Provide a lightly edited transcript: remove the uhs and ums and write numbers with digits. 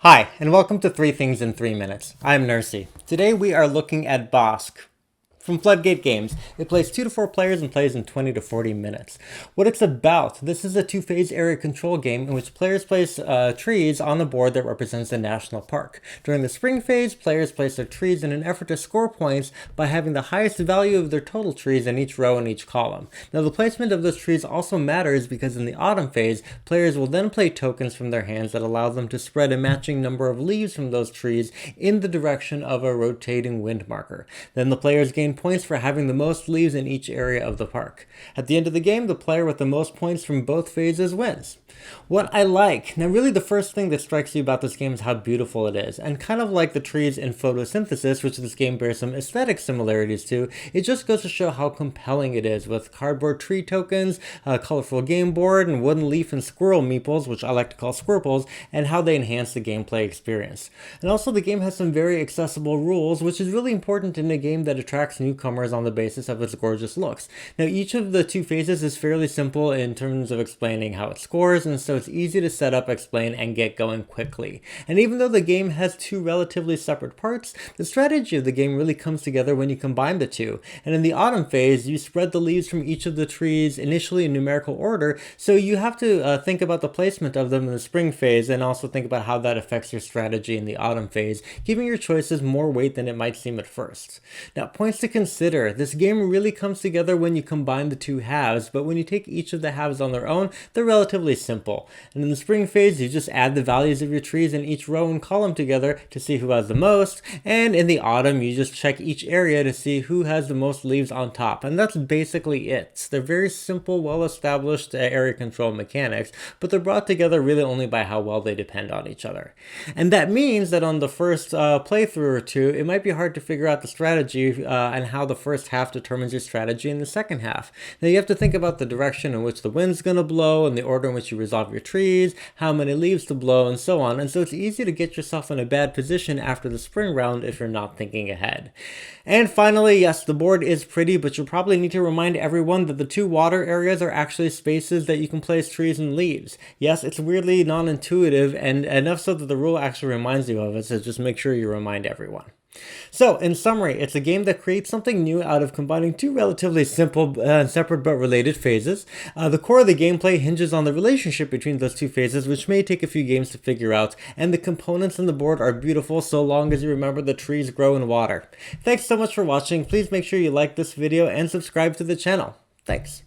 Hi, and welcome to 3 Things in 3 Minutes. I'm Nersi. Today we are looking at Bosk from Floodgate Games. It plays 2 to 4 players and plays in 20 to 40 minutes. What it's about, this is a two-phase area control game in which players place trees on the board that represents a national park. During the spring phase, players place their trees in an effort to score points by having the highest value of their total trees in each row and each column. Now the placement of those trees also matters because in the autumn phase, players will then play tokens from their hands that allow them to spread a matching number of leaves from those trees in the direction of a rotating wind marker. Then the players gain points for having the most leaves in each area of the park. At the end of the game, the player with the most points from both phases wins. What I like, now really the first thing that strikes you about this game is how beautiful it is, and kind of like the trees in photosynthesis, which this game bears some aesthetic similarities to, it just goes to show how compelling it is with cardboard tree tokens, a colorful game board, and wooden leaf and squirrel meeples, which I like to call squirples, and how they enhance the gameplay experience. And also the game has some very accessible rules, which is really important in a game that attracts newcomers on the basis of its gorgeous looks. Now each of the two phases is fairly simple in terms of explaining how it scores, and so it's easy to set up, explain, and get going quickly. And even though the game has two relatively separate parts, the strategy of the game really comes together when you combine the two. And in the autumn phase, you spread the leaves from each of the trees initially in numerical order, so you have to think about the placement of them in the spring phase and also think about how that affects your strategy in the autumn phase, giving your choices more weight than it might seem at first. Now, points to consider. This game really comes together when you combine the two halves, but when you take each of the halves on their own, they're relatively simple. And in the spring phase, you just add the values of your trees in each row and column together to see who has the most, and in the autumn, you just check each area to see who has the most leaves on top, and that's basically it. They're very simple, well-established area control mechanics, but they're brought together really only by how well they depend on each other. And that means that on the first playthrough or two, it might be hard to figure out the strategy and how the first half determines your strategy in the second half. Now you have to think about the direction in which the wind's going to blow and the order in which you resolve your trees, how many leaves to blow, and so on. And so it's easy to get yourself in a bad position after the spring round if you're not thinking ahead. And finally, yes, the board is pretty, but you'll probably need to remind everyone that the two water areas are actually spaces that you can place trees and leaves. Yes, it's weirdly non-intuitive, and enough so that the rule actually reminds you of it, so just make sure you remind everyone. So, in summary, it's a game that creates something new out of combining two relatively simple, separate but related phases. The core of the gameplay hinges on the relationship between those two phases, which may take a few games to figure out, and the components in the board are beautiful so long as you remember the trees grow in water. Thanks so much for watching. Please make sure you like this video and subscribe to the channel. Thanks.